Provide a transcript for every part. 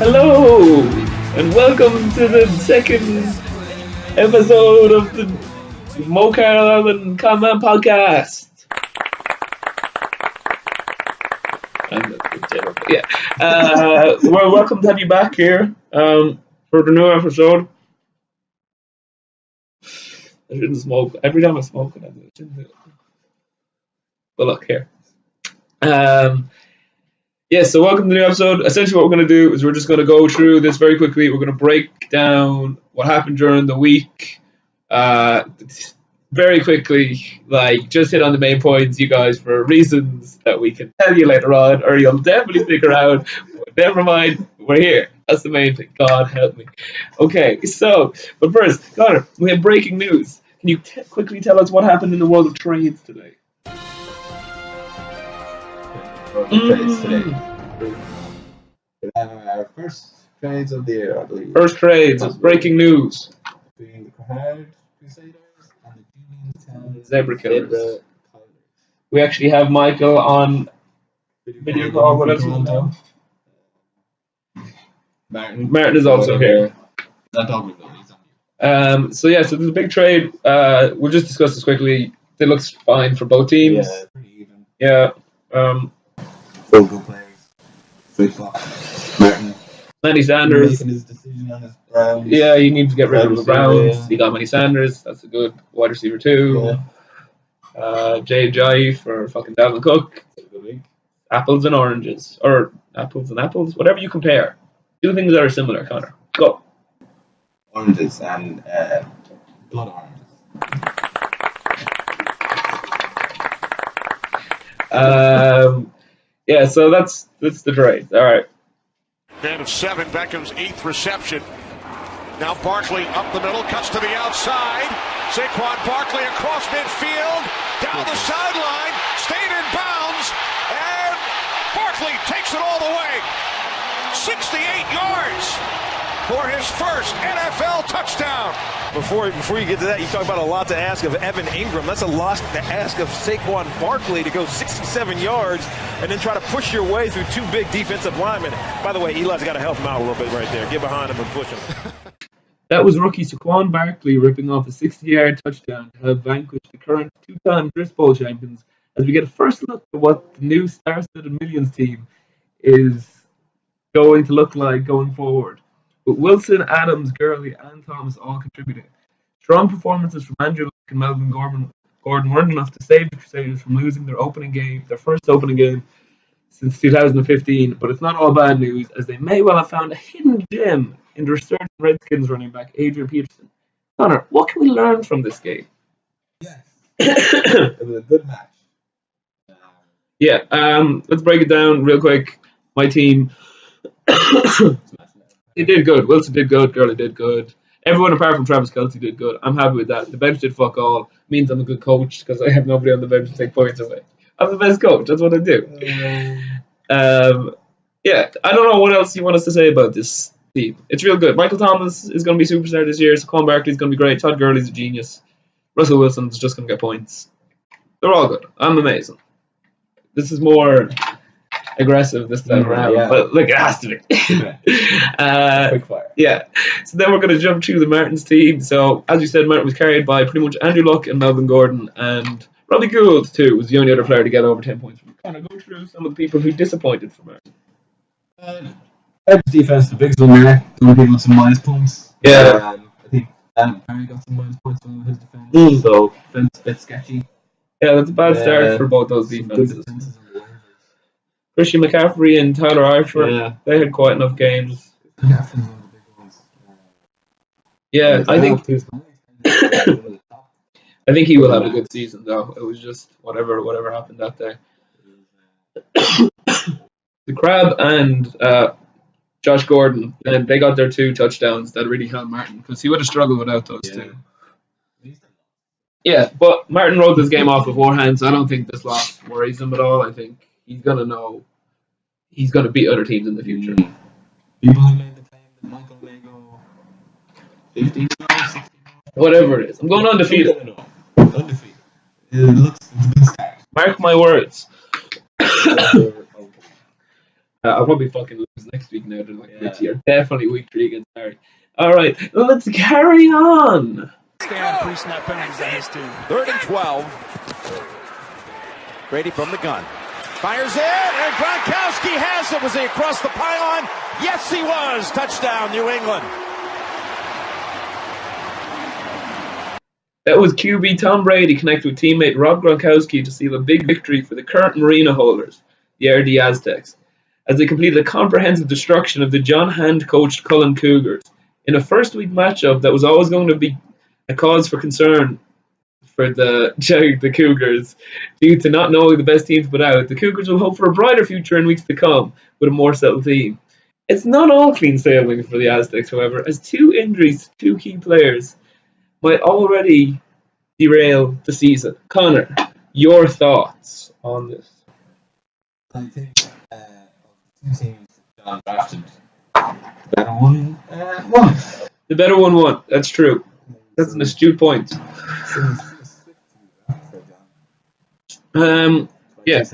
Hello, and welcome to the second episode of the Mocarl and Conman podcast. We're welcome to have you back here for the new episode. I shouldn't smoke. Every time I smoke, I shouldn't do it. But look here. So welcome to the new episode. Essentially what we're going to do is we're just going to go through this very quickly. We're going to break down what happened during the week. Very quickly, just hit on the main points, you guys, for reasons that we can tell you later on, or you'll definitely stick around. Never mind, we're here. That's the main thing. God help me. Okay, but first, Connor, we have breaking news. Can you quickly tell us what happened in the world of trades today? Trades today. Our first trades of the year, I believe. First trades, breaking news. Between the Crusaders and the Uniontown Zebra Killers. We actually have Michael on video call. What else is on? Martin is also here. So there's a big trade. We'll just discuss this quickly. It looks fine for both teams. Yeah, pretty even. Yeah. Full good players. Flip-flop. Martin. Manny Sanders. Making his decision on his Browns. Yeah, you need to get rid of the Browns. Yeah. You got Manny Sanders. That's a good wide receiver too. Yeah. Jay Ajayi for fucking Dalvin Cook. Apples and oranges. Or apples and apples. Whatever you compare. Two things that are similar, Connor. Go. Oranges and blood oranges. So that's the trade. All right. Man of 7, Beckham's 8th reception. Now Barkley up the middle, cuts to the outside. Saquon Barkley across midfield, down the sideline, stayed in bounds, and Barkley takes it all the way. 68 yards for his first NFL touchdown. Before you get to that, you talk about a lot to ask of Evan Ingram. That's a lot to ask of Saquon Barkley to go 67 yards and then try to push your way through two big defensive linemen. By the way, Eli's got to help him out a little bit right there. Get behind him and push him. That was rookie Saquon Barkley ripping off a 60-yard touchdown to have vanquished the current two-time Drisbowl champions as we get a first look at what the new star-studded Millions team is going to look like going forward. But Wilson, Adams, Gurley, and Thomas all contributed. Strong performances from Andrew Luck and Melvin Gordon weren't enough to save the Crusaders from losing their first opening game since 2015. But it's not all bad news, as they may well have found a hidden gem in the resurgent Redskins running back Adrian Peterson. Connor, what can we learn from this game? Yes. It was a good match. Let's break it down real quick. My team. He did good. Wilson did good. Gurley did good. Everyone apart from Travis Kelce did good. I'm happy with that. The bench did fuck all. Means I'm a good coach because I have nobody on the bench to take points away. I'm the best coach. That's what I do. I don't know what else you want us to say about this team. It's real good. Michael Thomas is going to be superstar this year. Saquon Barkley is going to be great. Todd Gurley's a genius. Russell Wilson's just going to get points. They're all good. I'm amazing. This is more aggressive this time around, but look, it has to be. Quick fire. Yeah. So then we're going to jump to the Martins team. So as you said, Martin was carried by pretty much Andrew Luck and Melvin Gordon, and Robbie Gould too was the only other player to get over 10 points. We're kind of go through some of the people who disappointed for Martin. Edge defense, the biggest one there. The only people with some minus points. Yeah. I think Adam Perry got some minus points on his defense. So defense a bit sketchy. Yeah, that's a bad start for both those defenses. Christian McCaffrey and Tyler Eifert, they had quite enough games. McCaffrey's one of the big ones. Yeah, I think he will have a good season though. It was just whatever happened that day. The Crab and Josh Gordon, and they got their 2 touchdowns that really helped Martin because he would have struggled without those 2. Yeah, but Martin wrote this game off beforehand, so I don't think this loss worries him at all. I think he's going to know he's going to beat other teams in the future. People who made the claim that Michael may go 15 yards, 16 Whatever it is. I'm going undefeated. Undefeated. It's a good start. Mark my words. I'll probably fucking lose next week now. They're like, Yeah. next year. Definitely week 3 against Derry. All right, let's carry on. Stand pre-snap penalties on his team. 3rd and 12. Brady from the gun. Fires it, and Gronkowski has it. Was he across the pylon? Yes, he was. Touchdown, New England. That was QB Tom Brady connected with teammate Rob Gronkowski to seal a big victory for the current Marina holders, the RD Aztecs, as they completed a comprehensive destruction of the John Hand-coached Cullen Cougars in a first-week matchup that was always going to be a cause for concern for the Cougars due to not knowing the best team to put out. The Cougars will hope for a brighter future in weeks to come with a more settled team. It's not all clean sailing for the Aztecs, however, as 2 injuries to 2 key players might already derail the season. Connor, your thoughts on this? I think of the 2 teams John drafted, the better one won. The better one won. That's true. That's an astute point. Yeah.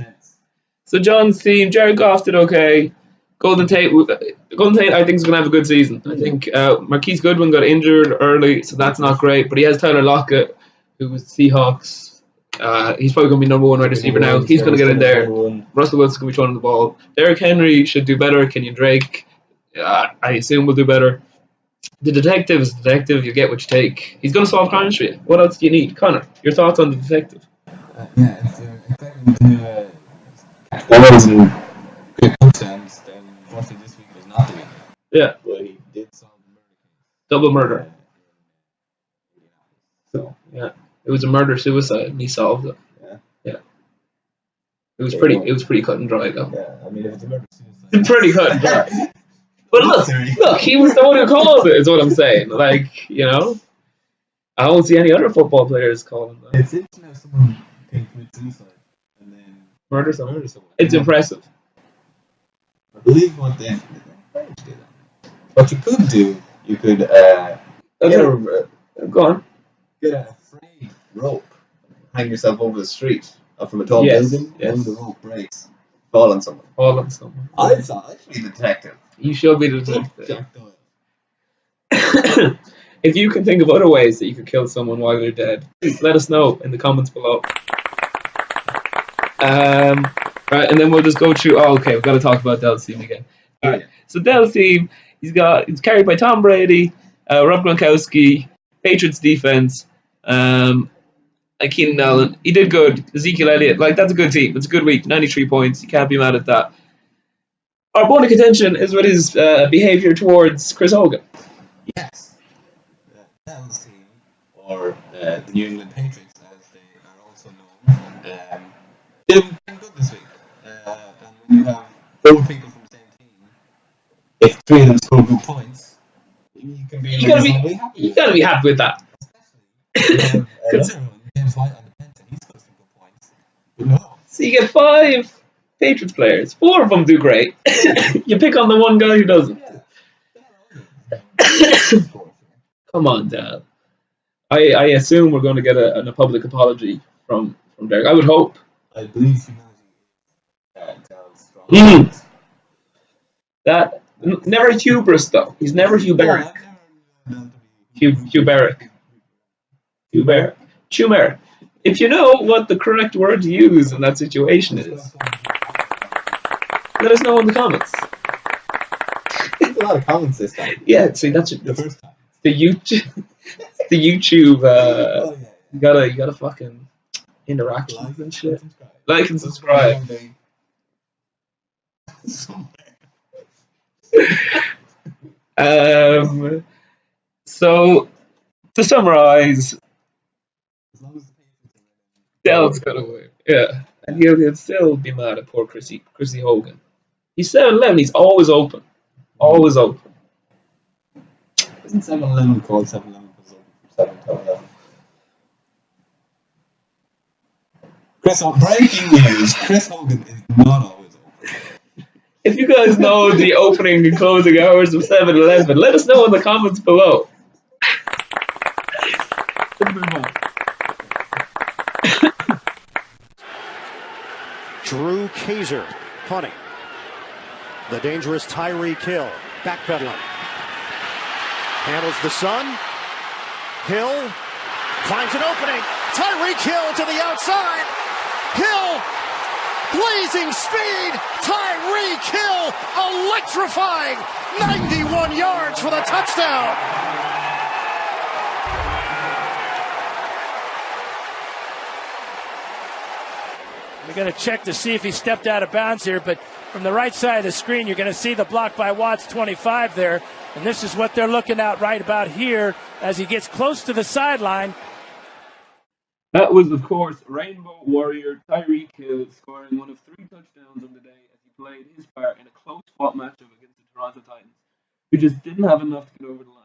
So John's team, Jared Goff did okay. Golden Tate, I think is going to have a good season. I think Marquise Goodwin got injured early, so that's not great. But he has Tyler Lockett, who was the Seahawks. He's probably going to be number 1 wide receiver now. He's going to get in there. Russell Wilson's going to be throwing the ball. Derrick Henry should do better. Kenyon Drake, I assume, will do better. The detective is the detective. You get what you take. He's going to solve crimes for you. What else do you need? Connor, your thoughts on the detective? It's expecting to catch balls and good touchdowns. Then unfortunately this week was not the week. Yeah. But he did solve the murder case. Double murder. So, yeah. It was a murder-suicide, and he solved it. Yeah. It was pretty cut and dry, though. Yeah, I mean, if it's a murder-suicide... Pretty cut and dry. But look, he was the one who called it, is what I'm saying. Like, you know, I don't see any other football players calling that. It's interesting how someone can commit suicide and then murder someone. It's impressive. I believe what they encourage do that. What you could do, you could Go on. Get a frayed rope, hang yourself over the street from a tall Yes, building, yes. and the rope breaks, fall on someone. I thought I'd be the detective. You should be the detective. Jack Doyle. If you can think of other ways that you could kill someone while they're dead, please let us know in the comments below. Right, and then we'll just go through. Oh, okay, we've got to talk about Dell's team again. All right, so Dell's team, he's carried by Tom Brady, Rob Gronkowski, Patriots defense, Keenan Allen. He did good. Ezekiel Elliott, that's a good team. It's a good week. 93 points. You can't be mad at that. Our bone of contention is with his behavior towards Chris Hogan. Yes. Dell's team, or the New England Patriots, as they are also known, did good this week. And when you have 4 people from the same team, if 3 of them score good points, you can be reasonably happy. You gotta be happy with that. Especially James White on the bench, and he scores some good points. No. So you get 5 Patriots players. 4 of them do great. You pick on the one guy who doesn't. Come on, Dad. I assume we're going to get a public apology from Derek. I would hope. I believe humility is strong. That never hubris though. He's never Hugh Barrick. Hugh Barrick. Hugh Barrick. Hugh Barrick. If you know what the correct word to use in that situation is, let us know in the comments. There's a lot of comments this time. Yeah, see that's The first time. the YouTube. The YouTube. You gotta fucking interact and shit. Like and subscribe. So to summarize, Dell's gonna win. Yeah, and he'll still be mad at poor Chrissy Hogan. He's 7'11". He's always open. Always open. Isn't 7-Eleven called 7-Eleven because open from 7 to 11? Breaking news, Chris Hogan is not always open. If you guys know the opening and closing hours of 7-Eleven, let us know in the comments below. Let's move on. Drew Kaiser punting. The dangerous Tyreek Hill, backpedaling. Handles the sun. Hill finds an opening. Tyreek Hill to the outside. Hill, blazing speed. Tyreek Hill, electrifying. 91 yards for the touchdown. We're going to check to see if he stepped out of bounds here, but from the right side of the screen, you're going to see the block by Watts, 25 there. And this is what they're looking at right about here as he gets close to the sideline. That was, of course, Rainbow Warrior Tyreek Hill scoring one of 3 touchdowns on the day as he played his part in a close-fought matchup against the Toronto Titans, who just didn't have enough to get over the line.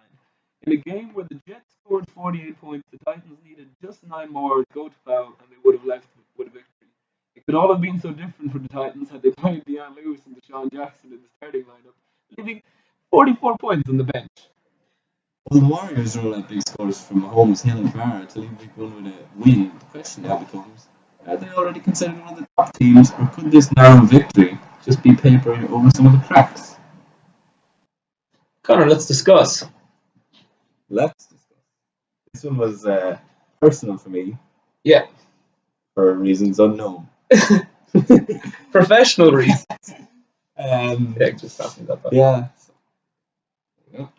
In a game where the Jets scored 48 points, the Titans needed just 9 more to go to foul, and they would have left with a victory. It could all have been so different for the Titans had they played Deion Lewis and Deshaun Jackson in the starting lineup, leaving 44 points on the bench. Well, the Warriors roll out big scores from Mahomes, Hill, and Farah to leave week 1 with a win. The question now becomes, are they already considered one of the top teams, or could this narrow victory just be papering over some of the cracks? Connor, let's discuss. Let's discuss. This one was personal for me. Yeah. For reasons unknown. Professional reasons. Yeah, just passing that back. Yeah. So,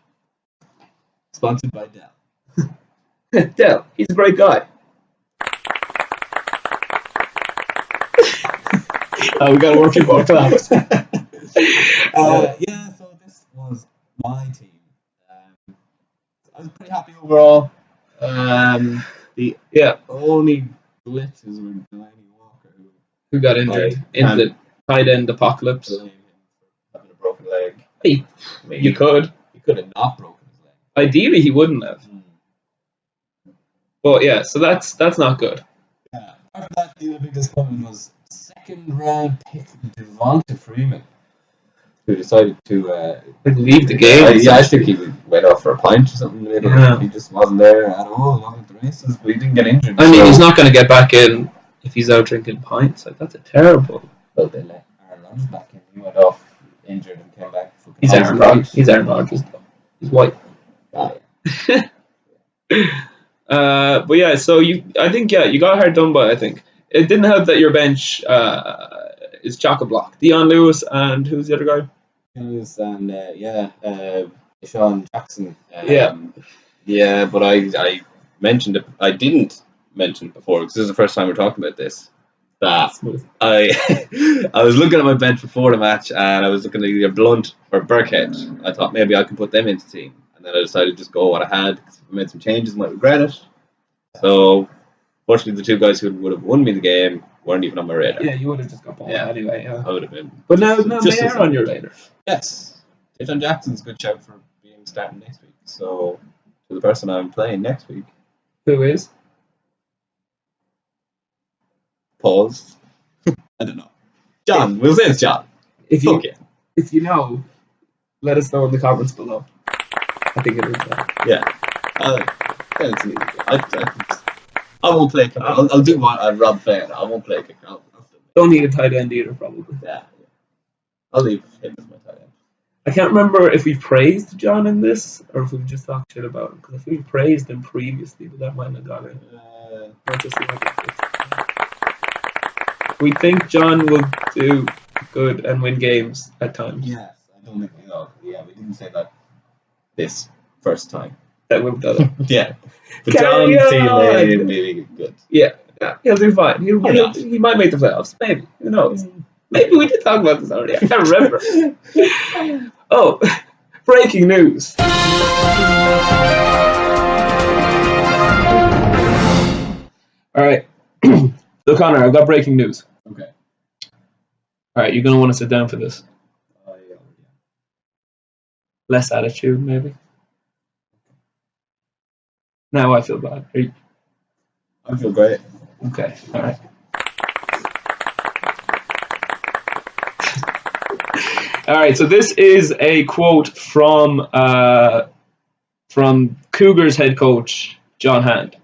sponsored by Dell. Dell, he's a great guy. We got to work in more claps. Yeah, so this was my team. I was pretty happy overall. The only glitches were Delaney Walker, who got injured in the tight end apocalypse. Blame him for having a broken leg. You could. He could have not broken his leg. Ideally, he wouldn't have. But yeah, so that's not good. Yeah. After that, the other big disappointment was second round pick Devonta Freeman, who decided to leave the game. I think he went off for a pint or something. Yeah. He just wasn't there at all. He wasn't at the races, but he didn't get injured. I mean, he's not going to get back in if he's out drinking pints. Like, that's a terrible. Well, they let Aaron Rodgers back in. He went off injured and came back. He's Aaron Rodgers. He's Aaron Rodgers. He's white. But yeah, so I think you got hard done by. I think it didn't help that your bench is chock-a-block. Deion Lewis and who's the other guy? Lewis and Deshaun Jackson. Yeah, but I mentioned it. I didn't mention it before because this is the first time we're talking about this. That I was looking at my bench before the match and I was looking at either Blunt or Burkhead. I thought maybe I could put them into the team, and then I decided to just go what I had because if I made some changes I might regret it. So fortunately, the 2 guys who would have won me the game weren't even on my radar. Yeah, you would have just got ball anyway. Yeah. I would have been. But now they are on your radar. Yes. Deshaun Jackson's a good shout for being starting next week. So, to the person I'm playing next week. Who is? Pause. I don't know. John. We'll say it's John. If you know, let us know in the comments below. I think it is John. Yeah. I won't play a kicker. I'll do what I'd rather play it. I won't play a kicker. Don't need a tight end either, probably. Yeah. I'll leave him as my tight end. I can't remember if we praised John in this or if we just talked shit about him. Because if we praised him previously, but that might not have got in. We think John will do good and win games at times. Yes, I don't think we didn't say that this first time. That we've done it. Yeah. But John's team may be good. Yeah, he'll do fine. He might make the playoffs. Maybe. Who knows? Maybe we did talk about this already. I can't remember. Oh, breaking news. All right. So, Connor, I've got breaking news. Okay. All right, you're going to want to sit down for this. Yeah. Less attitude, maybe. Now I feel bad. I feel great. Okay, all right. All right, so this is a quote from Cougars head coach John Hand.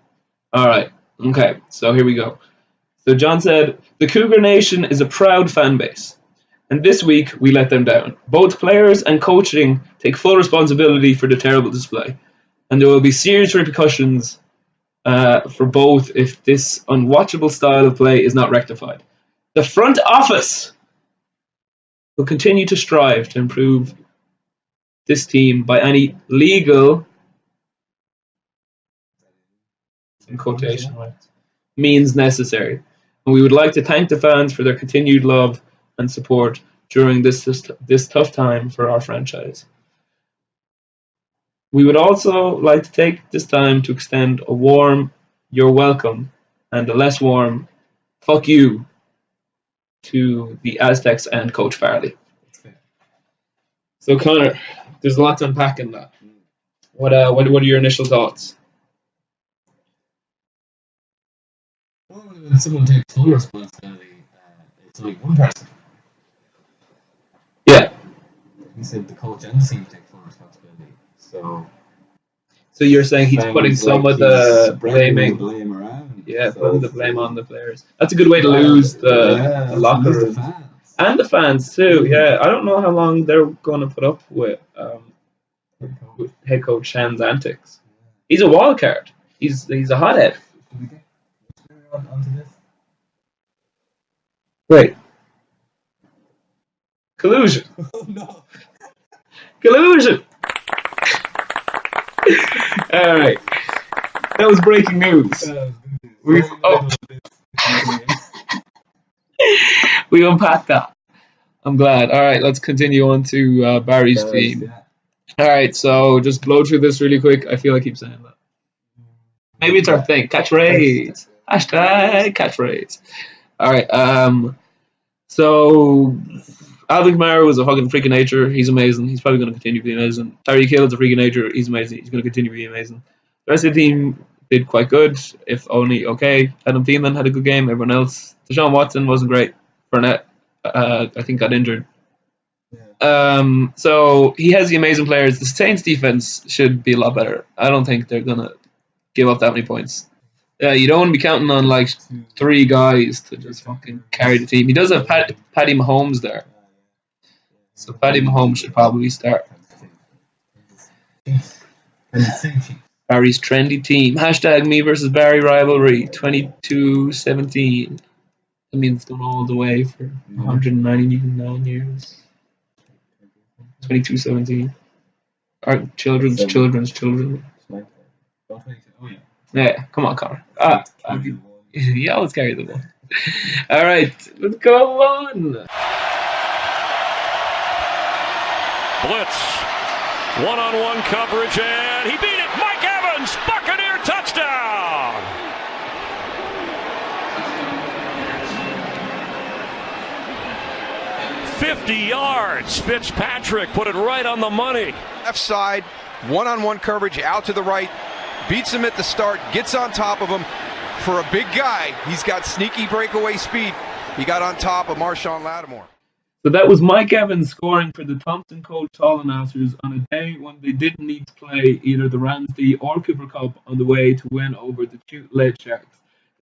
All right, okay, so here we go. So John said, "The Cougar Nation is a proud fan base, And this week, we let them down. Both players and coaching take full responsibility for the terrible display. And there will be serious repercussions for both if this unwatchable style of play is not rectified. The front office will continue to strive to improve this team by any legal, in quotation marks, means necessary. And we would like to thank the fans for their continued love and support during this tough time for our franchise. We would also like to take this time to extend a warm "you're welcome" and a less warm "fuck you" to the Aztecs and Coach Farley. So Connor, there's a lot to unpack in that. What are your initial thoughts? Well, when someone takes full responsibility, it's only one person. Yeah. He said the coach and the team take full responsibility. So you're saying he's putting some of the blame around. Yeah, putting the blame on the players. That's a good way to lose the locker room. And the fans too, yeah. I don't know how long they're going to put up with head coach Shan's antics. He's a wild card. He's a hothead. Should we get onto this? Wait. Collusion. Oh no. Collusion. All right. That was breaking news. We unpacked that. I'm glad. All right, let's continue on to Barry's team. Yeah. All right, so just blow through this really quick. I feel like I keep saying that. Maybe it's our thing. Catchphrase. Hashtag catchphrase. All right. So Alvin Kamara was a fucking freak of nature. He's amazing. He's probably going to continue to be amazing. Tyreek Hill is a freak of nature. He's amazing. He's going to continue to be amazing. The rest of the team did quite good, if only okay. Adam Thielen had a good game. Everyone else. Deshaun Watson wasn't great. Fournette, I think, got injured. Yeah. So he has the amazing players. The Saints defense should be a lot better. I don't think they're going to give up that many points. You don't want to be counting on like 3 guys to just fucking carry the team. He does have Patty Mahomes there. So Patty Mahomes should probably start. Barry's trendy team. Hashtag me versus Barry rivalry 22-17. That means it's gone all the way for 199 years. 22-17. Our children's children. Yeah, come on, Connor. You always carry the ball. All right, let's go on. Blitz. One-on-one coverage, and he beat it. Mike Evans, Buccaneer touchdown. "50 yards. Fitzpatrick put it right on the money." Left side, one-on-one coverage out to the right, beats him at the start, gets on top of him. For a big guy, he's got sneaky breakaway speed. He got on top of Marshawn Lattimore. So that was Mike Evans scoring for the Thompson Colt Tallmasters on a day when they didn't need to play either the Ramsey or Cooper Cup on the way to win over the cute-led Sharks.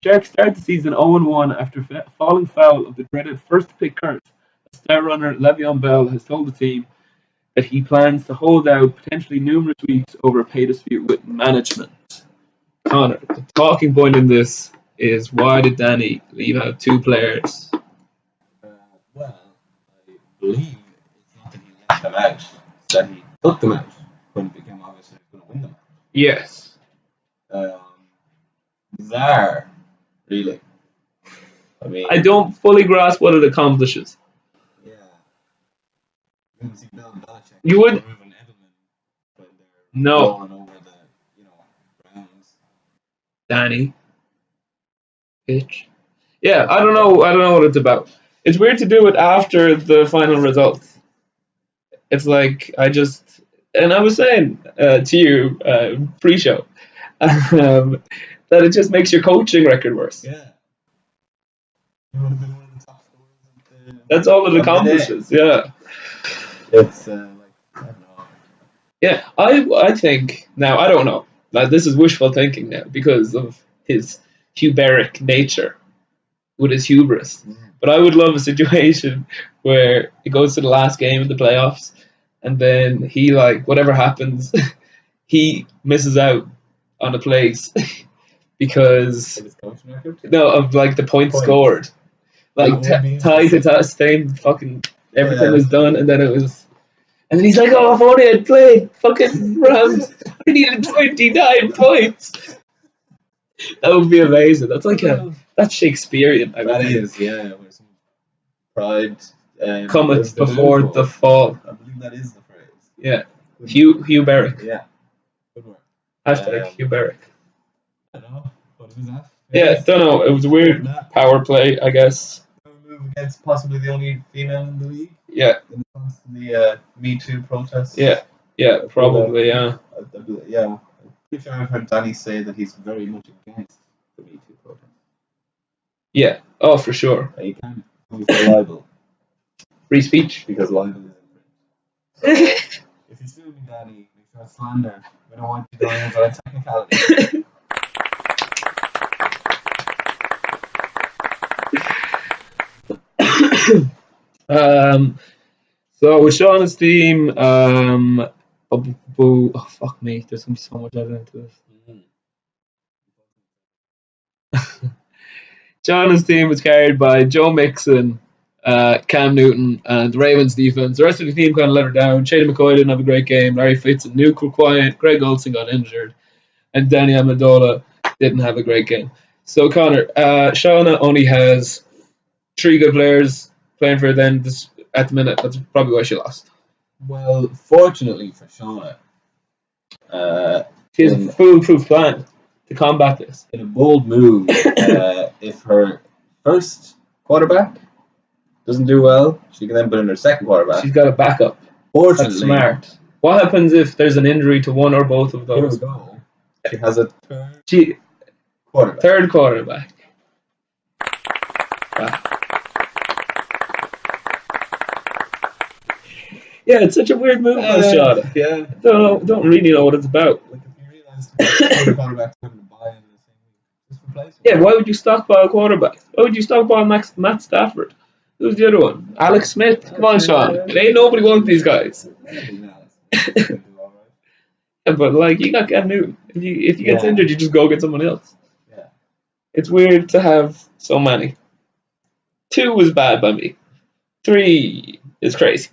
The Sharks start the season 0-1 after falling foul of the dreaded first-pick curse. Star runner Le'Veon Bell has told the team that he plans to hold out potentially numerous weeks over a pay dispute with management. Connor, the talking point in this is, why did Danny leave out 2 players? Well, I believe it's not that he left them out, it's that he took them out when it became obvious that he was going to win them. Yes. Bizarre, really. I mean, I don't fully grasp what it accomplishes. yeah. You wouldn't see Bill Belichick You would? removing Edelman when they're No. rolling over the, Browns. Danny. Bitch. Yeah, I don't know what it's about. It's weird to do it after the final results. It's like, and I was saying to you pre-show, that it just makes your coaching record worse. Yeah. He would have been one of the top scorers. That's all it accomplishes, yeah. It's I don't know. Yeah, I think, now I don't know, like, this is wishful thinking now because of his Huberic nature. with his hubris. But I would love a situation where it goes to the last game of the playoffs, and then he, like, whatever happens, he misses out on a place because of like the points scored, like tied to that same fucking everything was done, and then it was, and then he's like, "Oh, if only I'd played fucking Rams, I needed 29 points." That would be amazing. That's like that's Shakespearean. That is, yeah. Where some pride cometh before the fall. I believe that is the phrase. Yeah. Hugh Berwick. Yeah. Good work. Hashtag Hugh Berwick. I don't know. What is that? Yeah, don't know. It was a weird power play, I guess. Move against possibly the only female in the league. Yeah. In response to the Me Too protests. Yeah. Yeah, probably, yeah. Yeah. I'm pretty sure I've heard Danny say that he's very much against the Me Too protest. Yeah. Oh, for sure. He can move for libel. Free speech. Because libel is infringed. So, if you're suing me, Danny, make sure it's slander. We don't want you going into a technicality. So with Shauna's team, oh fuck me, there's gonna be so much added into this. Shauna's team was carried by Joe Mixon, Cam Newton, and the Ravens defense. The rest of the team kind of let her down. Shady McCoy didn't have a great game. Larry Fitz and Nuke were quiet. Greg Olsen got injured, and Danny Amendola didn't have a great game. So Connor, Shauna only has 3 good players playing for her then at the minute. That's probably why she lost. Well, fortunately for Shauna, she has a foolproof plan to combat this. In a bold move, if her first quarterback doesn't do well, she can then put in her second quarterback. She's got a backup. Fortunately, that's smart. What happens if there's an injury to one or both of those? Here we go. She has a third quarterback. Wow. Yeah, it's such a weird move, Shauna. Yeah. Don't really know what it's about. Like if you realize the quarterback's having to buy into the same week, just replace him. Yeah, why would you stockpile quarterbacks? Why would you stockpile Matt Stafford? Who's the other one? Alex Smith. Come on, Sean. It ain't nobody wants these guys. But like, you got Cam Newton. If you get injured, you just go get someone else. Yeah. It's weird to have so many. 2 was bad by me. 3 is crazy.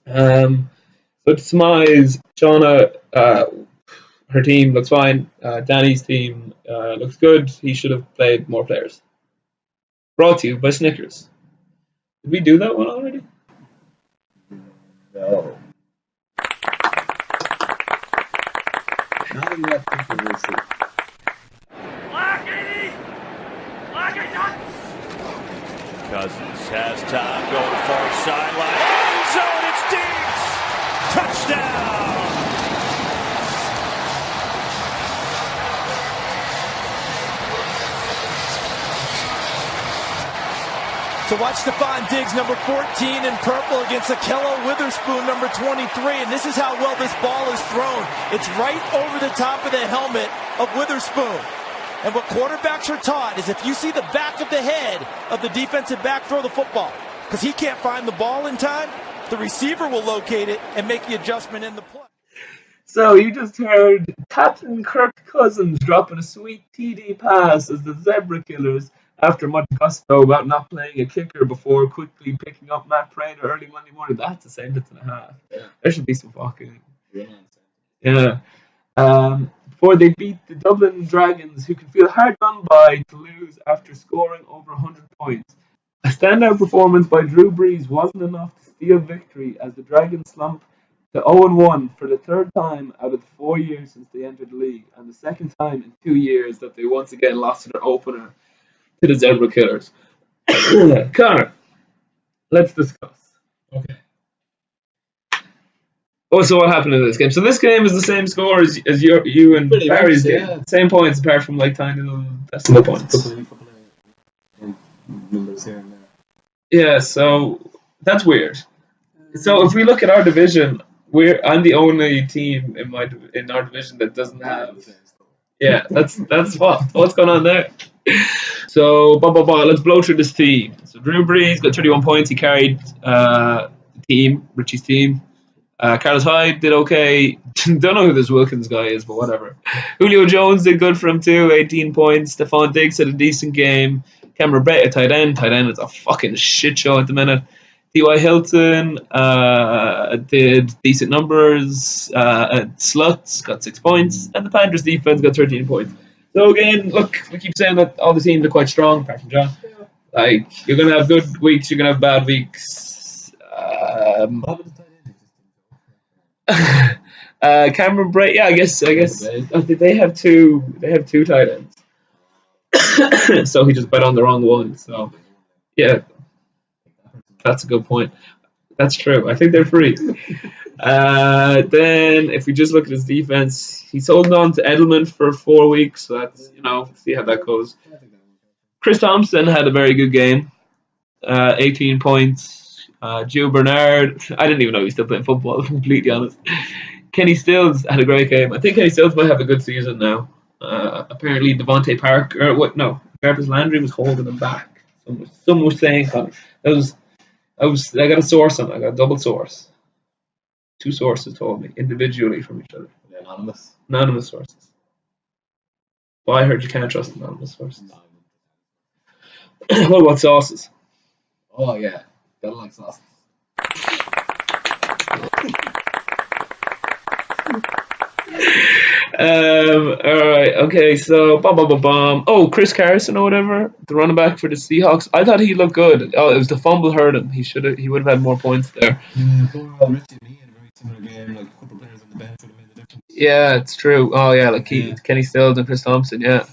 So to surmise, Shauna, her team looks fine. Danny's team looks good. He should have played more players. Brought to you by Snickers. Did we do that one already? No. Not in that picture, we'll see. Cousins has time, going far sideline. End zone, it's Diggs! Touchdown! So watch Stephon Diggs, number 14 in purple, against Akello Witherspoon, number 23. And this is how well this ball is thrown. It's right over the top of the helmet of Witherspoon. And what quarterbacks are taught is if you see the back of the head of the defensive back throw the football, because he can't find the ball in time, the receiver will locate it and make the adjustment in the play. So you just heard Captain Kirk Cousins dropping a sweet TD pass as the Zebra Killers, after much gusto about not playing a kicker before quickly picking up Matt Prater early Monday morning. That's a sentence and a half. Yeah. There should be some fucking... Yeah. Before they beat the Dublin Dragons, who can feel hard done by to lose after scoring over 100 points. A standout performance by Drew Brees wasn't enough to steal victory as the Dragons slump to 0-1 for the 3rd time out of the 4 years since they entered the league, and the 2nd time in 2 years that they once again lost to their opener to the Zebra Killers. Connor, let's discuss. Okay. Oh, so what happened in this game? So this game is the same score as you and Pretty Barry's much, game. yeah. Same points apart from like tiny little decimal points. Couple of numbers here and there. Yeah, so that's weird. So if we look at our division, I'm the only team in our division that doesn't have. Yeah, that's what's going on there. So, let's blow through this team. So, Drew Brees got 31 points. He carried the team, Richie's team. Carlos Hyde did okay. Don't know who this Wilkins guy is, but whatever. Julio Jones did good for him too, 18 points. Stephon Diggs had a decent game. Cameron Brate, a tight end. Tight end is a fucking shit show at the minute. T.Y. Hilton did decent numbers. Sluts got 6 points. And the Panthers defense got 13 points. So again, look, we keep saying that all the teams are quite strong, apart from John. Like, you're going to have good weeks, you're going to have bad weeks. Cameron Brate, yeah, I guess. They have two tight ends. So he just bet on the wrong one. So, yeah, that's a good point. That's true. I think they're free. Then, if we just look at his defense, he's holding on to Edelman for 4 weeks. So that's, see how that goes. Chris Thompson had a very good game. 18 points. Gio Bernard, I didn't even know he was still playing football, to be completely honest. Kenny Stills had a great game. I think Kenny Stills might have a good season now. Apparently, Devontae Parker, Jarvis Landry was holding him back. Someone was saying, Connor. I got a source on it. I got a double source. 2 sources told me individually from each other. Anonymous sources. Well, I heard you can't trust anonymous sources. What about sauces? Oh yeah, gotta like sauces. Alright, okay, so Oh, Chris Carson or whatever, the running back for the Seahawks. I thought he looked good. Oh, it was the fumble hurt him. He would have had more points there. Yeah, it's true. Oh yeah, like Kenny Stills and Chris Thompson, yeah.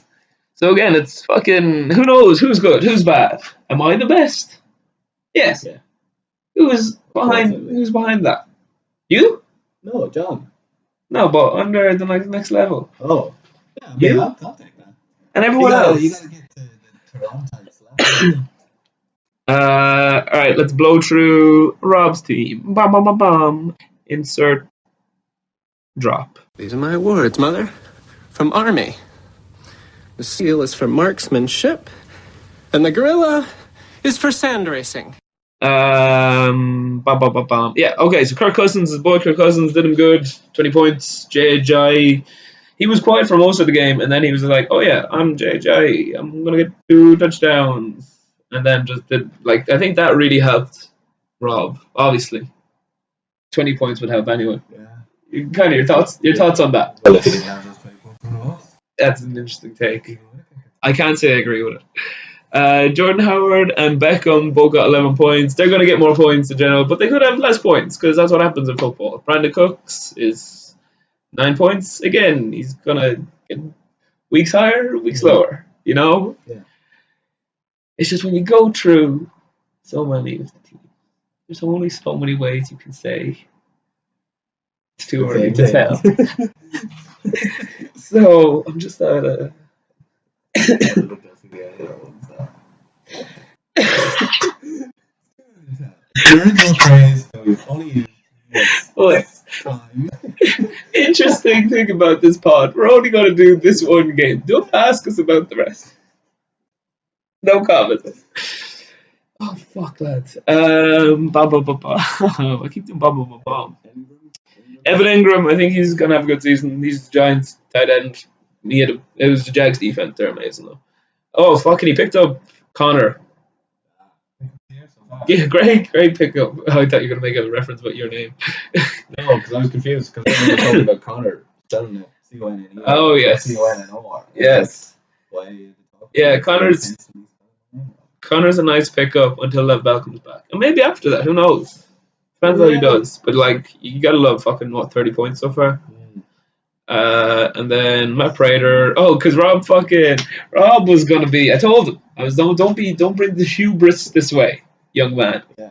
So again, it's fucking, who knows who's good, who's bad? Am I the best? Yes. Yeah. Who's behind that? You? No, John. No, but under the next level. Oh. Yeah, I'll take that. And everyone else. You gotta get to the Toronto level. Alright, let's blow through Rob's team. Insert drop. These are my words, Mother. From Army. The seal is for marksmanship, and the gorilla is for sand racing. Yeah, okay, so his boy Kirk Cousins did him good. 20 points. JJ. He was quiet for most of the game, and then he was like, oh yeah, I'm JJ. I'm going to get 2 touchdowns. And then just did, I think that really helped Rob, obviously. 20 points would help anyway. Yeah. Kind of your thoughts on that? Well, if he didn't have those 20 points, that's an interesting take. I can't say I agree with it. Jordan Howard and Beckham both got 11 points. They're going to get more points in general, but they could have less points because that's what happens in football. Brandon Cooks is 9 points. Again, he's going to get weeks higher, weeks lower, Yeah. It's just when you go through so many of the teams, there's only so many ways you can say it's too early to tell. So I'm just out of. The original phrase that we've only used time. Interesting thing about this pod, we're only going to do this one game. Don't ask us about the rest. No comment. Oh, fuck, lads. I keep doing bomb. Evan Ingram, I think he's going to have a good season. He's the Giants tight end. It was the Jags defense. They're amazing, though. Oh, fucking, he picked up Connor. Yeah, great pickup. Oh, I thought you were going to make a reference about your name. No, because I was confused because I was talking about Connor spelling it C-O-N-N-E-R. Oh, yes. C-O-N-N-O-R. Yes. Why? Yeah, Connor's a nice pickup until Lev Bell comes back. And maybe after that, who knows? Depends how he does. But, you gotta love fucking, 30 points so far? And then Matt Prater. Oh, because Rob was gonna be. I told him don't bring the hubris this way, young man. Yeah.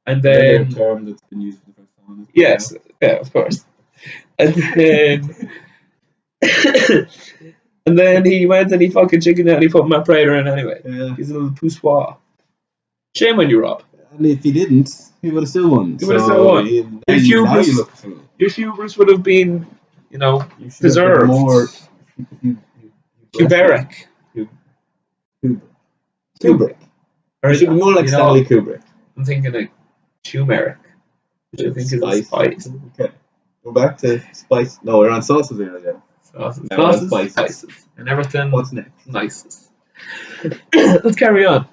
And then term that's been used for the first time. Yes, yeah, of course. And then and then he went and he fucking chickened out and he put Matt Prater in anyway. Yeah. He's a little poussoir. Shame on you, Rob. And if he didn't, he would have still won. Your hubris would have been, deserved. More. Huberic. Kubrick. Or it should be more like Stanley Kubrick. I'm thinking of turmeric, which I think is a spice. Okay. Go back to spice. No, we're on sauces here again. Sauces, spices. And everything. What's next? Nicest. Let's carry on.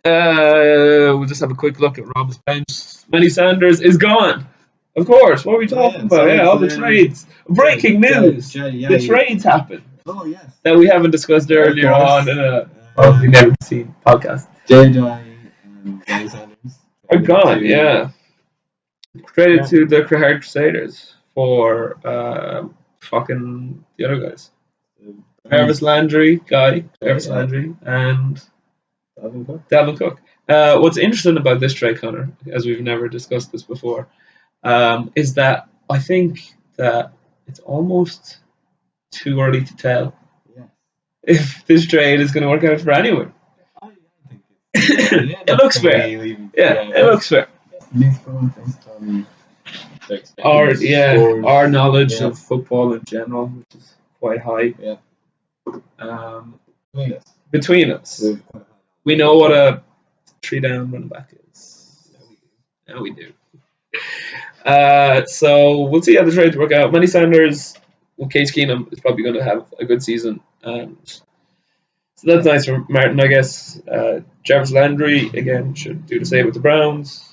We'll just have a quick look at Rob's bench. Manny Sanders is gone. Of course. What are we talking about? Yeah, all the trades. Breaking news. The trades happened. Oh, yes. That we haven't discussed earlier on in a probably never seen podcast. JJ and Manny Sanders are gone, yeah. Traded to the Hard Crusaders for fucking the other guys. Jarvis Landry, and Dalvin Cook. What's interesting about this trade, Connor, as we've never discussed this before, is that I think that it's almost too early to tell if this trade is going to work out for anyone. It looks fair. It looks fair. Our knowledge of football in general, which is quite high. Between us, we know what a 3-down running back is. Now we do. So we'll see how the trades work out. Manny Sanders, Case Keenum is probably going to have a good season, and so that's nice for Martin, I guess. Jarvis Landry again should do the same with the Browns.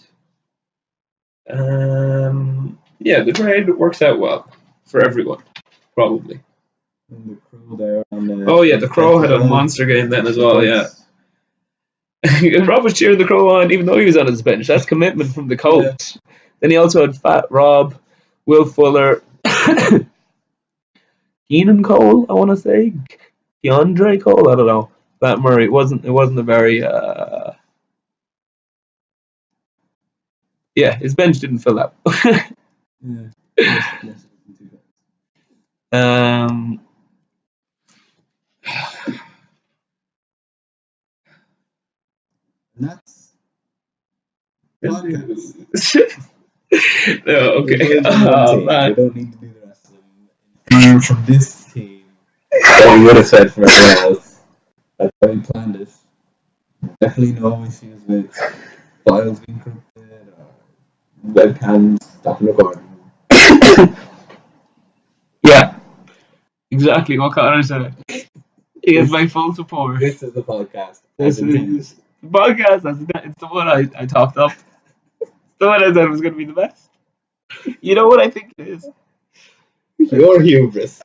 The trade works out well for everyone, probably. And the Crow there the Crow had a monster game then as well, yeah. And Rob was cheering the Crow on even though he was on his bench. That's commitment from the coach. Then he also had Fat Rob, Will Fuller, Keenan Cole, I want to say. DeAndre Cole, I don't know. Matt Murray. It wasn't a very his bench didn't fill out. That's no, okay. Man. We don't need to do the rest of them. From this team, what we would have said for everyone else. That's how we planned it. Definitely no issues with files being corrupted or webcams stopping recording. Yeah, exactly what Connor said. He has my full support. This is the podcast. This is the podcast. It's the one I talked up. It's the one I said was going to be the best. You know what I think it is? Your hubris.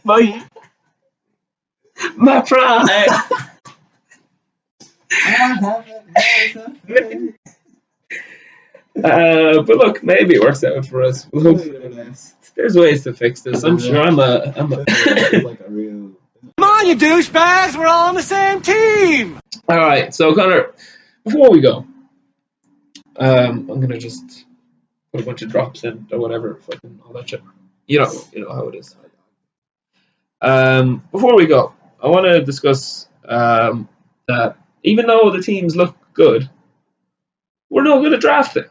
My pride. But look, maybe it works out for us. We'll hope there's ways to fix this. I'm sure I'm a Come on, you douchebags! We're all on the same team! Alright, so Connor, before we go, I'm gonna just put a bunch of drops in or whatever, fucking all that shit. You know how it is. Before we go, I want to discuss that even though the teams look good, we're not good at drafting.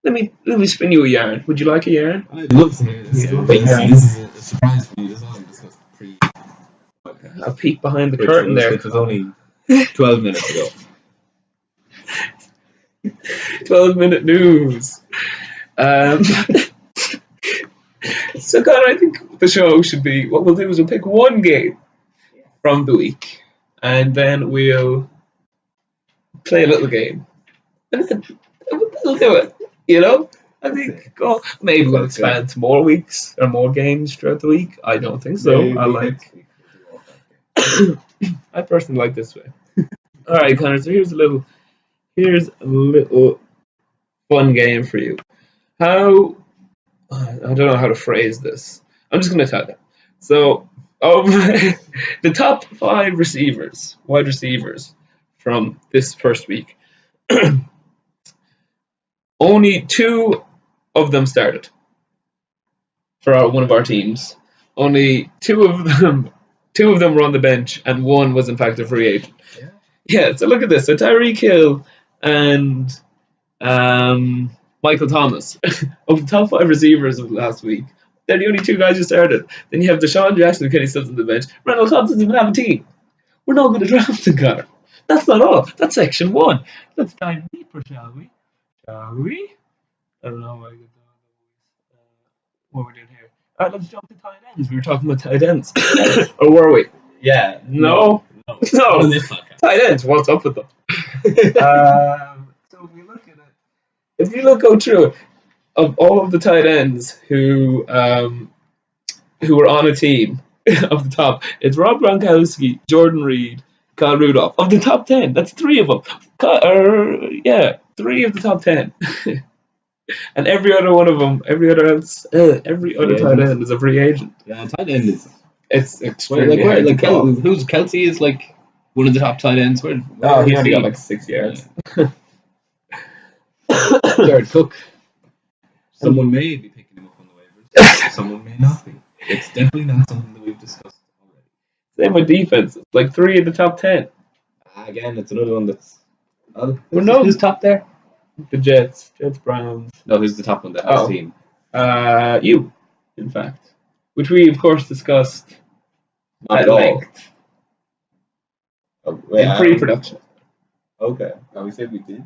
Let me spin you a yarn. Would you like a yarn? I'd love to hear this. This is a surprise for me. This is all discussed pre-podcast. A peek behind the curtain there. Which was only 12 minutes ago. 12-minute news. So, Connor, I think the show should be, what we'll do is we'll pick one game from the week, and then we'll play a little game. And then we'll do it, I think, maybe we'll expand to more weeks or more games throughout the week. I don't think so. I personally like this way. All right, Connor, so here's a little fun game for you. I don't know how to phrase this. I'm just going to tell you. So, the top 5 wide receivers from this first week, only 2 of them started for one of our teams. Only 2 of them were on the bench, and 1 was in fact a free agent. Yeah, so look at this. So Tyreek Hill and Michael Thomas, of the top 5 receivers of last week, they're the only 2 guys who started. Then you have Deshaun Jackson and Kenny Stills on the bench. Randall Cobb doesn't even have a team. We're not going to draft him, Connor. That's not all. That's section 1. Let's dive deeper, shall we? Shall we? I don't know what we're doing here. All right, let's jump to tight ends. We were talking about tight ends. Or were we? Yeah. No. On this podcast. Tight ends, what's up with them? So if we look at it, if you go through it, of all of the tight ends who were on a team of the top, it's Rob Gronkowski, Jordan Reed, Kyle Rudolph. Of the top 10, that's 3 of them. 3 of the top 10. And every other one of them, every other tight end is a free agent. Yeah, tight end is. It's extremely who's Kelsey is like one of the top tight ends. Where he only got like 6 yards. Jared Cook. Someone may be picking him up on the waivers. Someone may not be. It's definitely not something that we've discussed already. Same with defense. It's like 3 of the top 10. Again, it's another one that's. Who's top there? The Jets, Browns. No, who's the top one that has a team? You, in fact, which we of course discussed at length in pre-production. Okay, we said we did.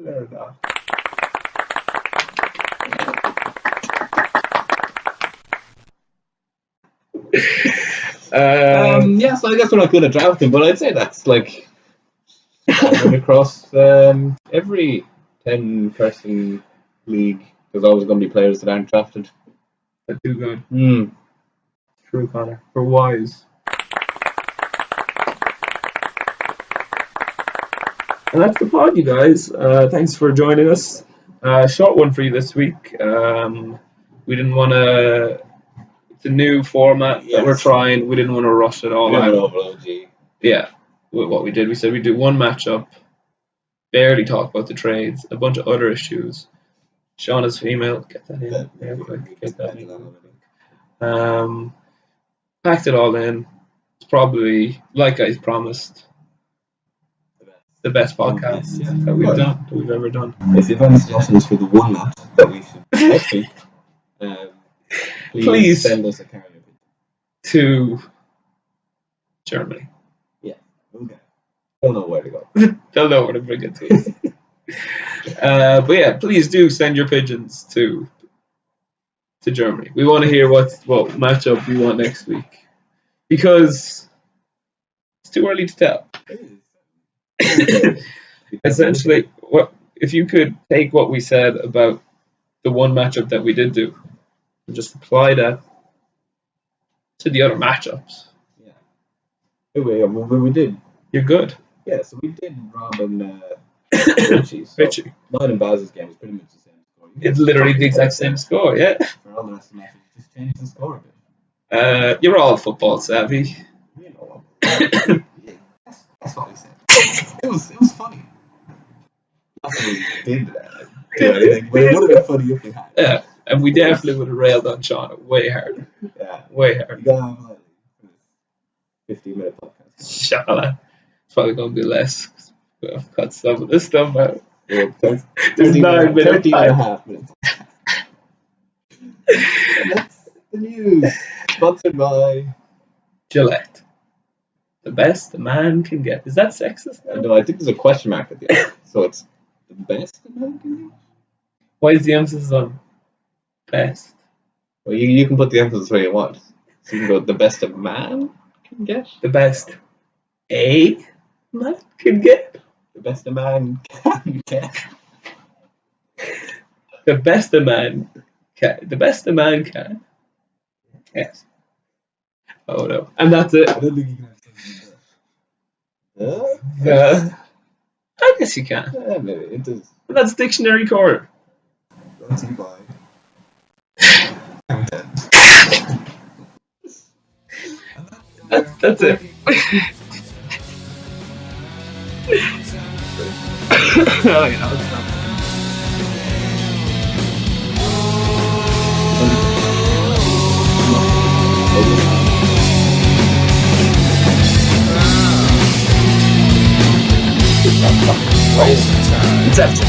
Or not? Yeah, so I guess we're not good at drafting, but I'd say that's like across every 10-person league. There's always going to be players that aren't drafted. That's too good. True, Connor. We're wise. And that's the pod, you guys. Thanks for joining us. Short one for you this week. We didn't want to. It's a new format that we're trying. We didn't want to rush it all out. Yeah. What we did, we said we'd do one matchup, barely talk about the trades, a bunch of other issues. Shauna's female, get that in real quick. Get that in. Packed it all in. It's probably, like I promised, the best podcast that we've ever done. If you have any suggestions for the one match that we should next week, please send us a carrier to Germany. Yeah, okay. They'll know where to go. They'll know where to bring it to us. But yeah, please do send your pigeons to Germany. We want to hear what matchup we want next week, because it's too early to tell. Essentially, what if you could take what we said about the one matchup that we did do and just apply that to the other matchups? Yeah. We did. You're good. Yeah, so we did Rob and Richie. Richie. Mine and Baz's game was pretty much the same score. It's literally the exact same score, yeah. For all the rest of the matches, just change the score a bit. You're all football savvy. You know what? That's what we said. It was funny. Not that we did that. But it would have been funny if we had. Yeah, and we definitely would have railed on Shauna way harder. Yeah. Way harder. You gotta have like 15-minute podcast. Shauna. It's probably going to be less. We'll cut some of this stuff out. Yeah, There's 9 minutes. 13 and a half minutes. And that's the news. Sponsored by Gillette. The best a man can get. Is that sexist? No, I think there's a question mark at the end. So it's the best a man can get? Why is the emphasis on best? Well, you can put the emphasis where you want. So you can go the best a man can get? The best a man can get? The best a man can get. The best a man can. The best a man can. Yes. Oh no. And that's it. I don't think you can have something like that. I guess you can. Yeah, maybe. It does. But that's Dictionary Corner. Brought to you by. That's it. Oh, yeah, that's not. Waste time. It's after.